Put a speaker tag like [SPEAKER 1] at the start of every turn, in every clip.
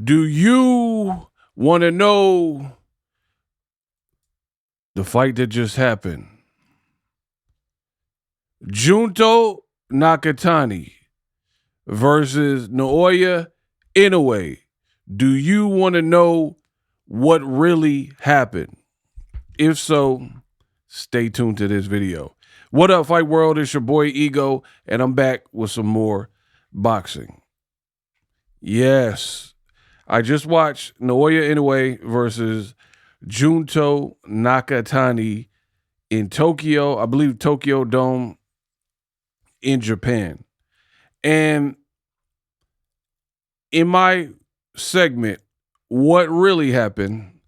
[SPEAKER 1] Do you want to know the fight that just happened? Junto Nakatani versus Naoya Inoue. Do you want to know what really happened? If so, stay tuned to this video. What up, Fight World? It's your boy Ego, and I'm back with some more boxing. Yes, I just watched Naoya Inoue versus Junto Nakatani in Tokyo, I believe Tokyo Dome in Japan. And in my segment, what really happened,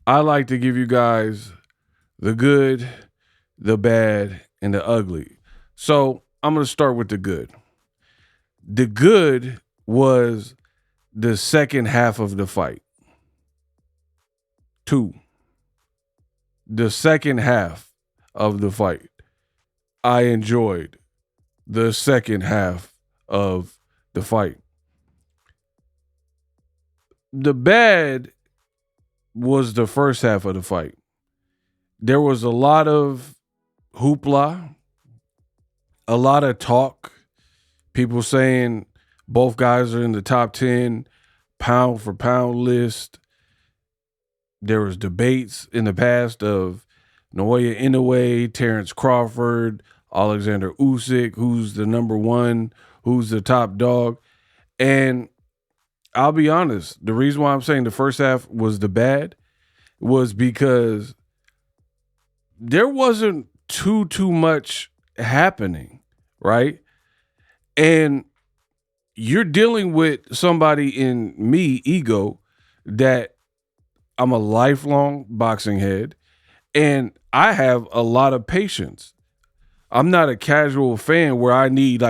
[SPEAKER 1] I like to give you guys the good, the bad, and the ugly. So I'm going to start with the good. The good was the second half of the fight. The second half of the fight. I enjoyed the second half of the fight. The bad was the first half of the fight. There was a lot of hoopla, a lot of talk, people saying both guys are in the top 10 pound for pound list. There was debates in the past of Naoya Inoue, Terrence Crawford, Alexander Usyk, who's the number one, who's the top dog. And I'll be honest, the reason why I'm saying the first half was the bad was because there wasn't too much happening, right? And you're dealing with somebody in me, Ego, that I'm a lifelong boxing head, and I have a lot of patience. I'm not a casual fan where I need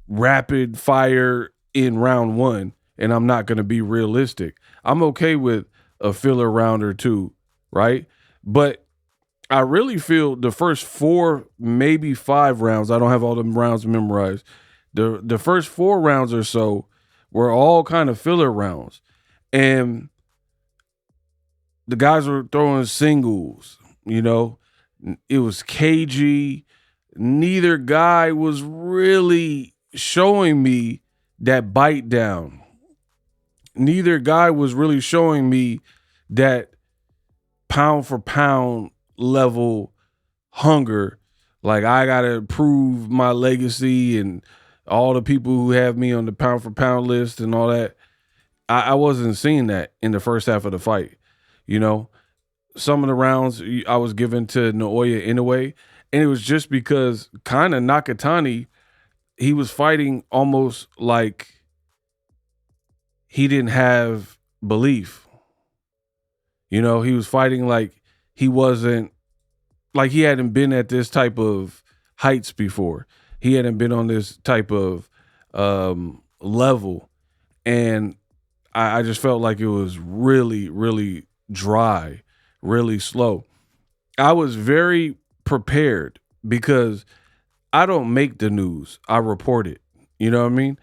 [SPEAKER 1] rapid fire in round one, and I'm not going to be realistic. I'm okay with a filler round or two, right? But I really feel the first 4, maybe 5 rounds, I don't have all them rounds memorized. The first 4 rounds or so were all kind of filler rounds. And the guys were throwing singles, it was cagey. Neither guy was really showing me that bite down. Neither guy was really showing me that pound for pound level hunger. Like, I got to prove my legacy and all the people who have me on the pound for pound list and all that. I wasn't seeing that in the first half of the fight. Some of the rounds I was given to Naoya Inoue, and it was just because kind of Nakatani, he was fighting almost like he didn't have belief. He was fighting like he wasn't, like he hadn't been at this type of heights before. He hadn't been on this type of level. And I just felt like it was really, really dry, really slow. I was very prepared because I don't make the news. I report it. You know what I mean?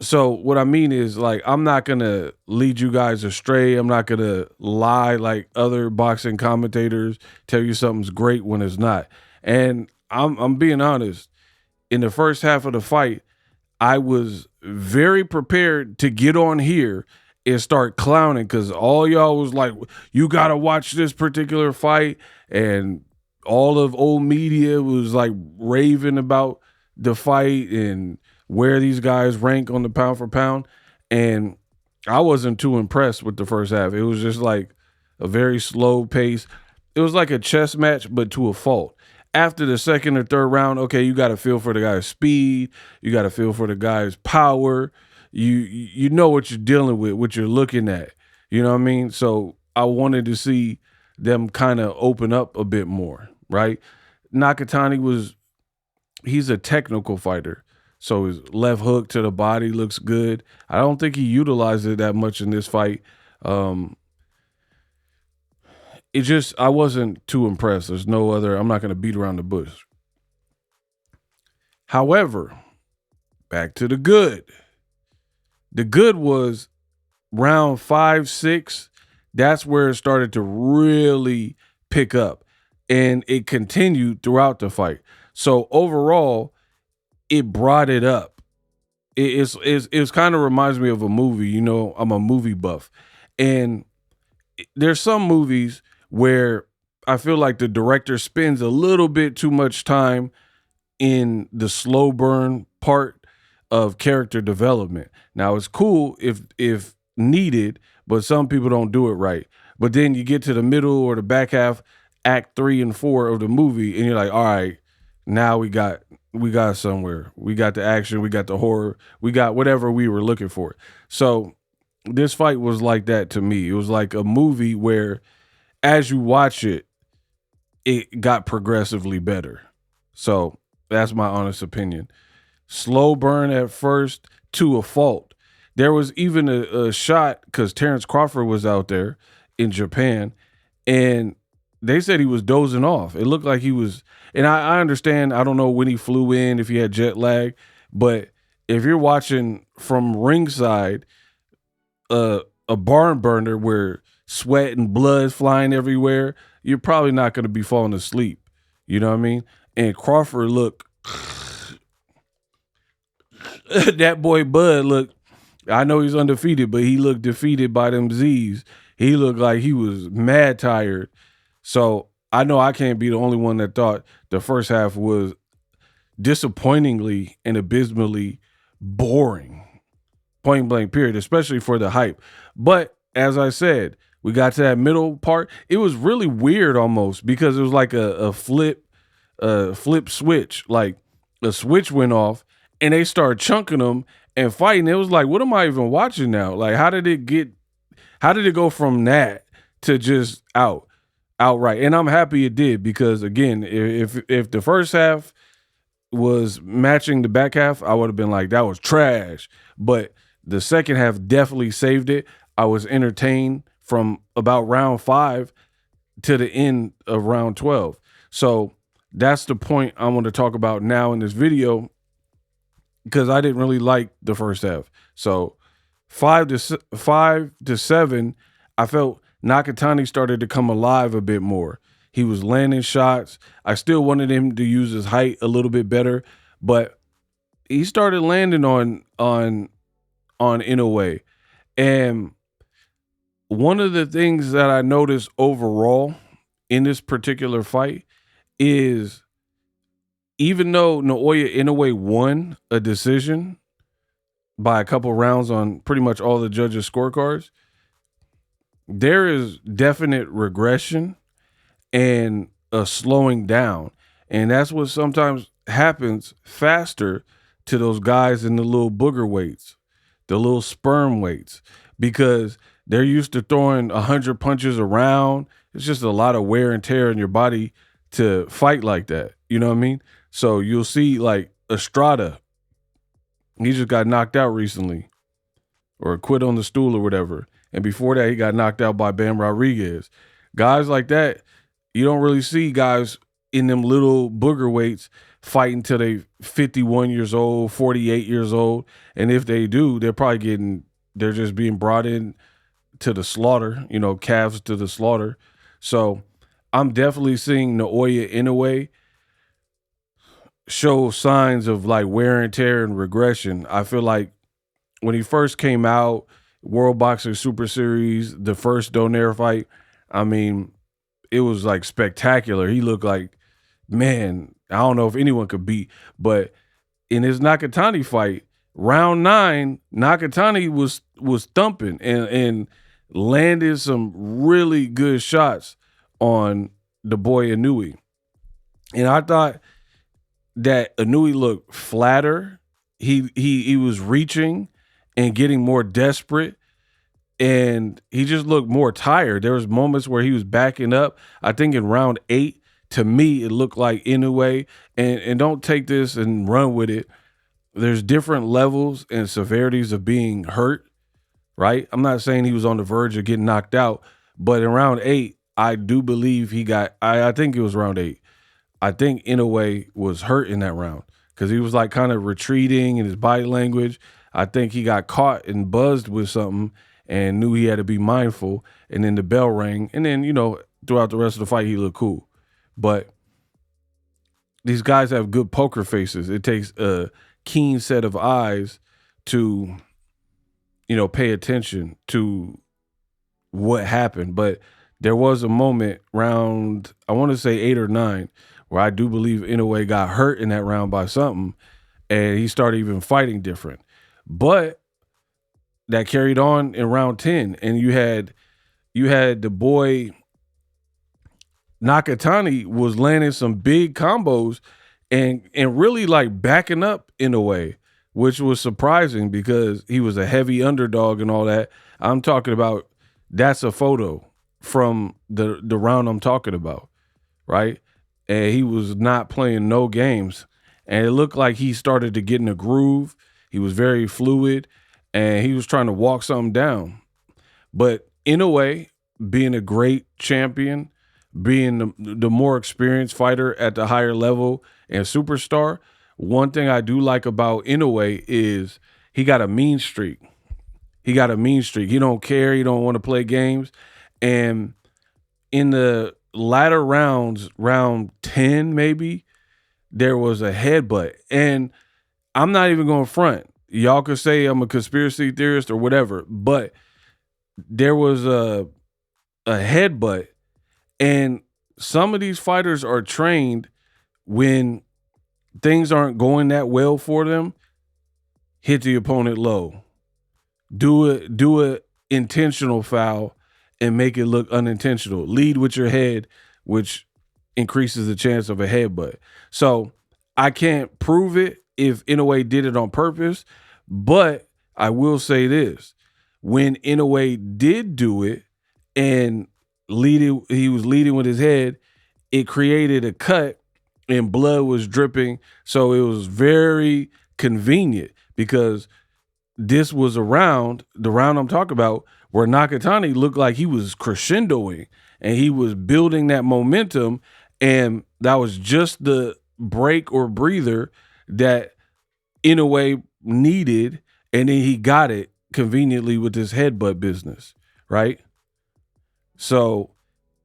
[SPEAKER 1] So what I mean is, like, I'm not going to lead you guys astray. I'm not going to lie like other boxing commentators, tell you something's great when it's not. And I'm being honest. In the first half of the fight, I was very prepared to get on here and start clowning because all y'all was like, you got to watch this particular fight. And all of old media was like raving about the fight and where these guys rank on the pound for pound. And I wasn't too impressed with the first half. It was just like a very slow pace. It was like a chess match, but to a fault. After the second or third round, okay, you got to feel for the guy's speed. You got to feel for the guy's power. You know what you're dealing with, what you're looking at. You know what I mean? So I wanted to see them kind of open up a bit more, right? Nakatani he's a technical fighter. So his left hook to the body looks good. I don't think he utilized it that much in this fight. I wasn't too impressed. There's no other, I'm not going to beat around the bush. However, back to the good. The good was round 5, 6. That's where it started to really pick up, and it continued throughout the fight. So overall, it brought it up. It's kind of reminds me of a movie. You know, I'm a movie buff, and there's some movies where I feel like the director spends a little bit too much time in the slow burn part of character development. Now it's cool if needed, but some people don't do it right. But then you get to the middle or the back half, act 3 and 4 of the movie, and you're like, all right, now we got somewhere. We got the action, we got the horror, we got whatever we were looking for. So this fight was like that to me. It was like a movie where as you watch it, it got progressively better. So that's my honest opinion. Slow burn at first to a fault. There was even a shot because Terrence Crawford was out there in Japan, and they said he was dozing off. It looked like he was, and I understand. I don't know when he flew in, if he had jet lag, but if you're watching from ringside, a barn burner where sweat and blood flying everywhere, you're probably not going to be falling asleep. You know what I mean? And Crawford looked, that boy Bud looked, I know he's undefeated, but he looked defeated by them Z's. He looked like he was mad tired. So I know I can't be the only one that thought the first half was disappointingly and abysmally boring. Point blank period, especially for the hype. But as I said, we got to that middle part. It was really weird almost because it was like a flip switch. Like a switch went off and they started chunking them and fighting. It was like, what am I even watching now? Like, how did it go from that to just outright? And I'm happy it did because again, if the first half was matching the back half, I would have been like, that was trash. But the second half definitely saved it. I was entertained from about round 5 to the end of round 12. So that's the point I want to talk about now in this video because I didn't really like the first half. So 5 to 7, I felt Nakatani started to come alive a bit more. He was landing shots. I still wanted him to use his height a little bit better, but he started landing on Inoue. And one of the things that I noticed overall in this particular fight is even though Naoya Inoue won a decision by a couple rounds on pretty much all the judges' scorecards, there is definite regression and a slowing down. And that's what sometimes happens faster to those guys in the little booger weights, the little sperm weights, because they're used to throwing 100 punches around. It's just a lot of wear and tear in your body to fight like that. You know what I mean? So you'll see like Estrada, he just got knocked out recently or quit on the stool or whatever. And before that, he got knocked out by Bam Rodriguez. Guys like that, you don't really see guys in them little booger weights fighting till they 51 years old, 48 years old. And if they do, they're just being brought in to the slaughter, calves to the slaughter. So I'm definitely seeing Naoya Inoue show signs of like wear and tear and regression. I feel like when he first came out, World Boxing Super Series, the first Donaire fight, I mean, it was like spectacular. He looked like, man, I don't know if anyone could beat. But in his Nakatani fight, round 9, Nakatani was thumping and landed some really good shots on the boy Inoue. And I thought that Inoue looked flatter. He was reaching and getting more desperate, and he just looked more tired. There was moments where he was backing up. I think in round 8, to me, it looked like Inoue, and don't take this and run with it. There's different levels and severities of being hurt, right? I'm not saying he was on the verge of getting knocked out, but in round 8, I do believe I think it was round 8. I think Inoue was hurt in that round because he was like kind of retreating in his body language. I think he got caught and buzzed with something and knew he had to be mindful. And then the bell rang. And then, throughout the rest of the fight, he looked cool. But these guys have good poker faces. It takes a keen set of eyes to, pay attention to what happened. But there was a moment round, I want to say 8 or 9, where I do believe Inoue got hurt in that round by something, and he started even fighting different. But that carried on in round 10, and you had the boy Nakatani was landing some big combos and really like backing up Inoue, which was surprising because he was a heavy underdog and all that. I'm talking about, that's a photo from the round I'm talking about, right? And he was not playing no games. And it looked like he started to get in a groove. He was very fluid, and he was trying to walk something down. But Inoue, being a great champion, being the more experienced fighter at the higher level and superstar, one thing I do like about Inoue is he got a mean streak. He got a mean streak. He don't care. He don't want to play games. And in the latter rounds, round 10 maybe, there was a headbutt. And I'm not even going to front. Y'all could say I'm a conspiracy theorist or whatever, but there was a headbutt. And some of these fighters are trained when things aren't going that well for them, hit the opponent low. Do a intentional foul and make it look unintentional. Lead with your head, which increases the chance of a headbutt. So I can't prove it if Inoue did it on purpose, but I will say this. When Inoue did do it and he was leading with his head, it created a cut and blood was dripping. So it was very convenient because this was the round I'm talking about, where Nakatani looked like he was crescendoing and he was building that momentum, and that was just the break or breather that Inoue needed, and then he got it conveniently with this headbutt business, right? So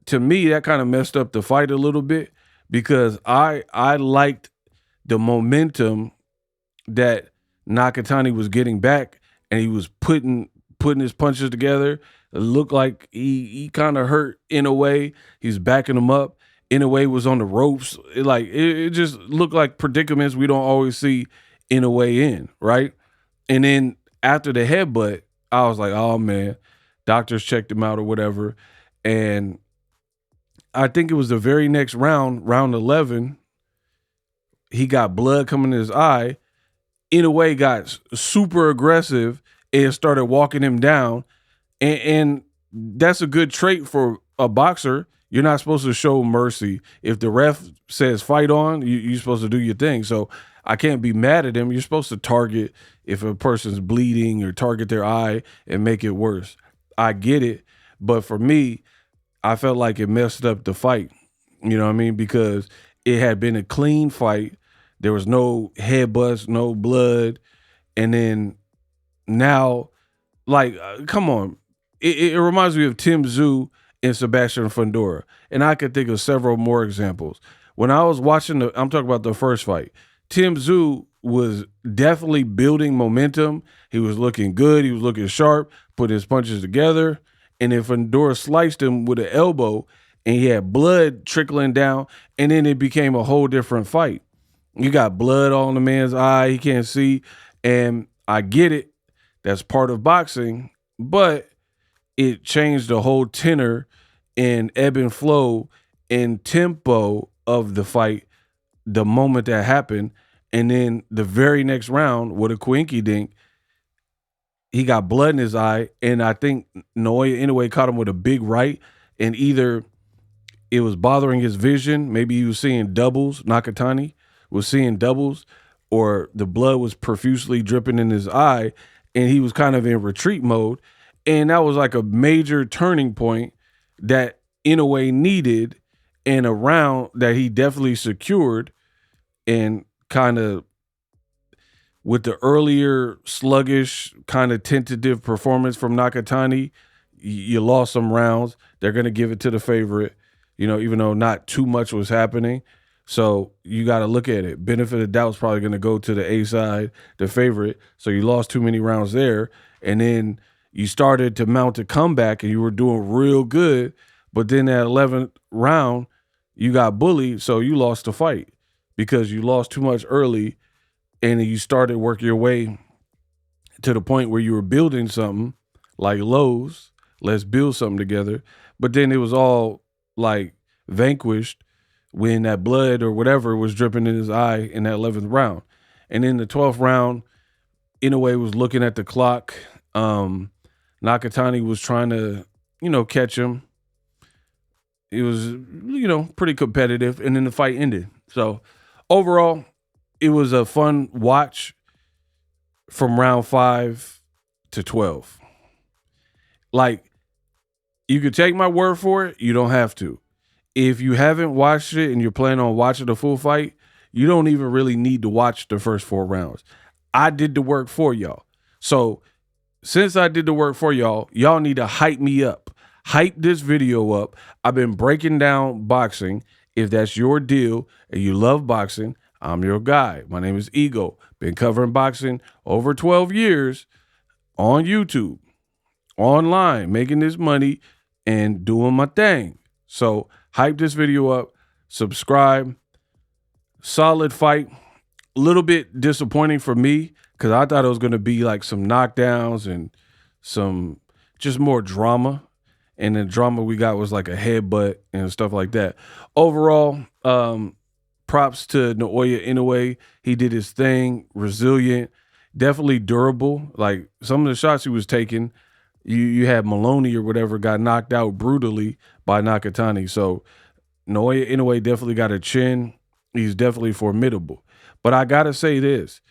[SPEAKER 1] to me, that kind of messed up the fight a little bit because I liked the momentum that Nakatani was getting back, and he was putting his punches together. It looked like he kind of hurt Inoue. He's backing him up. Inoue was on the ropes. It just looked like predicaments we don't always see Inoue in, right? And then after the headbutt, I was like, oh man, doctors checked him out or whatever. And I think it was the very next round, round 11, he got blood coming in his eye. Inoue got super aggressive and started walking him down. And that's a good trait for a boxer. You're not supposed to show mercy. If the ref says fight on, you're supposed to do your thing. So I can't be mad at him. You're supposed to target if a person's bleeding, or target their eye and make it worse. I get it. But for me, I felt like it messed up the fight. You know what I mean? Because it had been a clean fight. There was no headbutts, no blood. And then now, come on. It reminds me of Tim Tszyu and Sebastian Fundora. And I could think of several more examples. When I was watching I'm talking about the first fight, Tim Tszyu was definitely building momentum. He was looking good. He was looking sharp, put his punches together. And then Fundora sliced him with an elbow, and he had blood trickling down. And then it became a whole different fight. You got blood all in the man's eye. He can't see. And I get it. That's part of boxing. But it changed the whole tenor and ebb and flow and tempo of the fight the moment that happened. And then the very next round with a Quinky Dink, he got blood in his eye. And I think Naoya Inoue caught him with a big right. And either it was bothering his vision, maybe he was seeing doubles, Nakatani was seeing doubles, or the blood was profusely dripping in his eye and he was kind of in retreat mode. And that was like a major turning point that Inoue needed, in a round that he definitely secured and kind of with the earlier sluggish kind of tentative performance from Nakatani, you lost some rounds. They're going to give it to the favorite, even though not too much was happening. So you got to look at it. Benefit of doubt is probably going to go to the A side, the favorite. So you lost too many rounds there. And then you started to mount a comeback and you were doing real good. But then that 11th round, you got bullied. So you lost the fight because you lost too much early. And you started working your way to the point where you were building something like Lowe's. Let's build something together. But then it was all like vanquished when that blood or whatever was dripping in his eye in that 11th round. And in the 12th round, Inoue was looking at the clock. Nakatani was trying to, catch him. It was, pretty competitive. And then the fight ended. So overall, it was a fun watch from round 5 to 12. Like, you could take my word for it. You don't have to. If you haven't watched it and you're planning on watching the full fight, you don't even really need to watch the first 4 rounds. I did the work for y'all. So since I did the work for y'all, y'all need to hype me up. Hype this video up. I've been breaking down boxing. If that's your deal and you love boxing, I'm your guy. My name is Ego. Been covering boxing over 12 years on YouTube, online, making this money and doing my thing. So hype this video up, subscribe. Solid fight. A little bit disappointing for me because I thought it was going to be like some knockdowns and some just more drama. And the drama we got was like a headbutt and stuff like that. Overall, props to Naoya Inoue. He did his thing, resilient, definitely durable. Like some of the shots he was taking, you had Maloney or whatever got knocked out brutally by Nakatani. So Naoya Inoue definitely got a chin. He's definitely formidable. But I got to say this.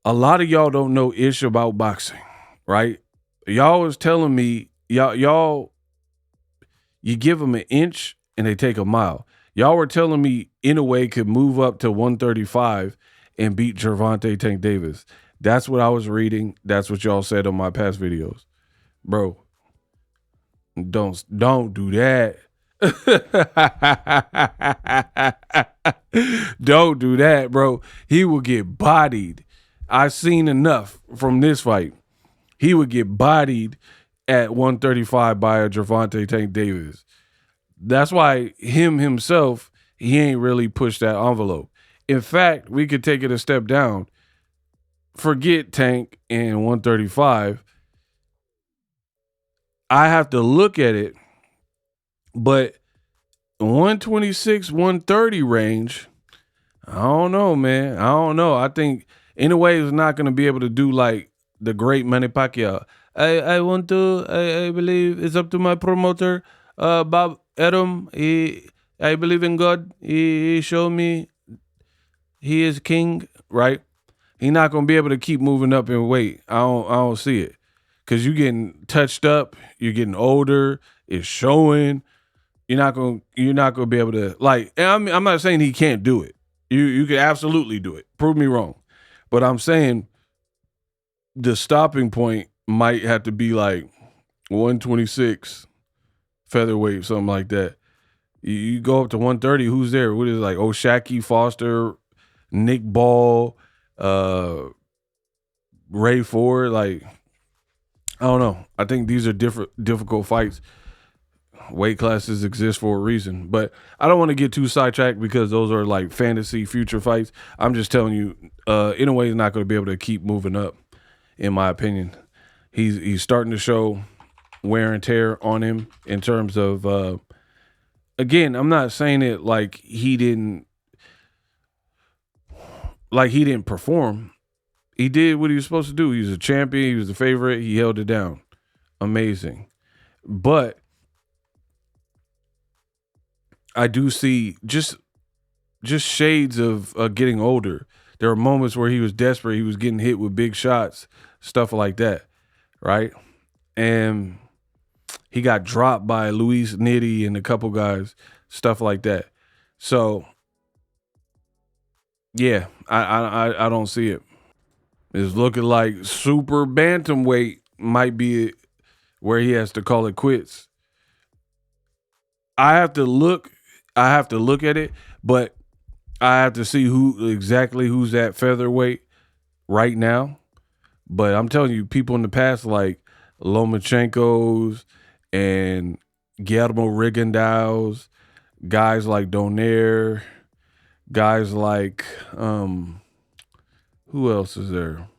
[SPEAKER 1] A lot of y'all don't know ish about boxing, right? Y'all was telling me, y'all, you give them an inch and they take a mile. Y'all were telling me Inoue could move up to 135 and beat Gervonta Tank Davis. That's what I was reading. That's what y'all said on my past videos. Bro, don't do that. Don't do that, bro. He will get bodied. I've seen enough from this fight. He would get bodied at 135 by a Gervonta Tank Davis. That's why himself, he ain't really pushed that envelope. In fact, we could take it a step down. Forget Tank and 135. I have to look at it, but 126, 130 range, I don't know, man. I don't know. I think Inoue is not going to be able to do like the great Manny Pacquiao. I believe it's up to my promoter, Bob Adam. I believe in God. He showed me he is king, right? He's not going to be able to keep moving up in weight. I don't see it. Because you're getting touched up, you're getting older, it's showing. You're not gonna be able to, like, I'm not saying he can't do it. You can absolutely do it. Prove me wrong. But I'm saying the stopping point might have to be like 126 featherweight, something like that. You go up to 130, who's there? What is it, like O'Shaquie Foster, Nick Ball, Ray Ford? Like, I don't know. I think these are difficult fights. Weight classes exist for a reason, but I don't want to get too sidetracked because those are like fantasy future fights. I'm just telling you, Inoue is not going to be able to keep moving up, in my opinion. He's starting to show wear and tear on him in terms of, again, I'm not saying it like he didn't perform. He did what he was supposed to do. He was a champion. He was the favorite. He held it down. Amazing. But I do see just shades of getting older. There were moments where he was desperate. He was getting hit with big shots, stuff like that, right? And he got dropped by Luis Nitty and a couple guys, stuff like that. So, yeah, I don't see it. It's looking like super bantamweight might be where he has to call it quits. I have to look at it, but I have to see who's at featherweight right now. But I'm telling you, people in the past like Lomachenko's and Guillermo Rigondeaux's, guys like Donaire, guys like who else is there?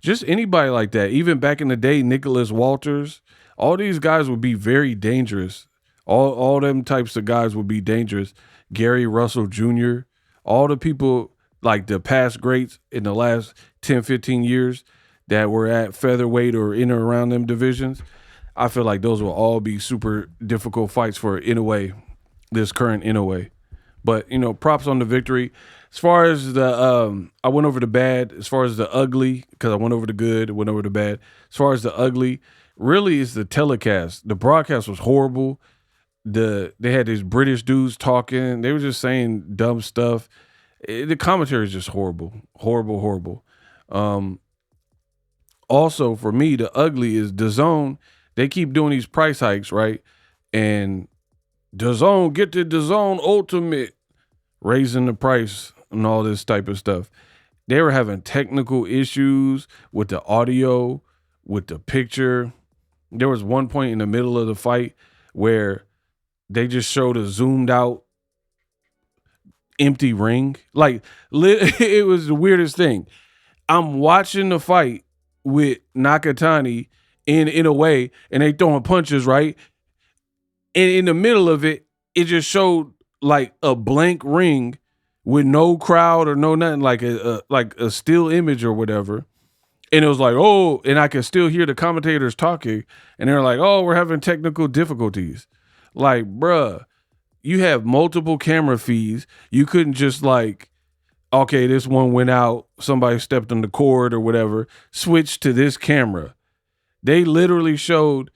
[SPEAKER 1] Just anybody like that. Even back in the day, Nicholas Walters, all these guys would be very dangerous. All them types of guys would be dangerous. Gary Russell Jr., all the people like the past greats in the last 10, 15 years that were at featherweight or in or around them divisions, I feel like those will all be super difficult fights for Inoue, this current Inoue. But, props on the victory. As far as the, I went over the bad. As far as the ugly, because I went over the good, went over the bad. As far as the ugly, really is the telecast. The broadcast was horrible. They had these British dudes talking. They were just saying dumb stuff. The commentary is just horrible. Horrible. Also, for me, the ugly is DAZN. They keep doing these price hikes, right? And DAZN, get the DAZN Ultimate, raising the price and all this type of stuff. They were having technical issues with the audio, with the picture. There was one point in the middle of the fight where they just showed a zoomed out empty ring. Like, it was the weirdest thing. I'm watching the fight with Nakatani in a way, and they throwing punches, right? And in the middle of it, it just showed like a blank ring with no crowd or no nothing, like a still image or whatever. And it was like, oh, and I could still hear the commentators talking, and they're like, oh, we're having technical difficulties. Like, bruh, you have multiple camera feeds. You couldn't just like, okay, this one went out, somebody stepped on the cord or whatever, switch to this camera. They literally showed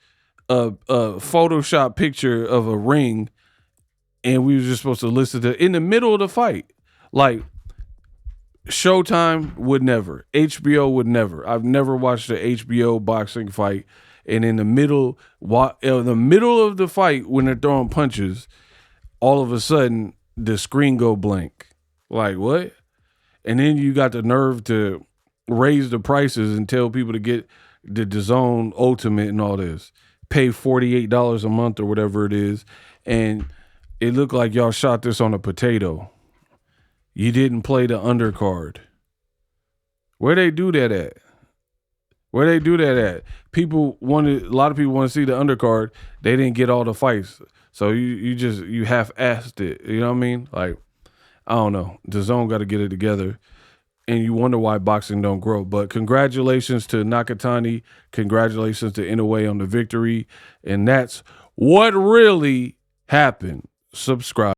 [SPEAKER 1] a Photoshop picture of a ring, and we were just supposed to listen to in the middle of the fight. Like, Showtime would never. HBO would never. I've never watched an HBO boxing fight, and in the middle of the fight, when they're throwing punches, all of a sudden the screen go blank. Like, what? And then you got the nerve to raise the prices and tell people to get the DAZN Ultimate and all this. Pay $48 a month or whatever it is, and it looked like y'all shot this on a potato. You didn't play the undercard. Where they do that at? A lot of people want to see the undercard. They didn't get all the fights. So you half-assed it. You know what I mean? Like, I don't know. DAZN got to get it together. And you wonder why boxing don't grow. But congratulations to Nakatani. Congratulations to Inoue on the victory. And that's what really happened. Subscribe.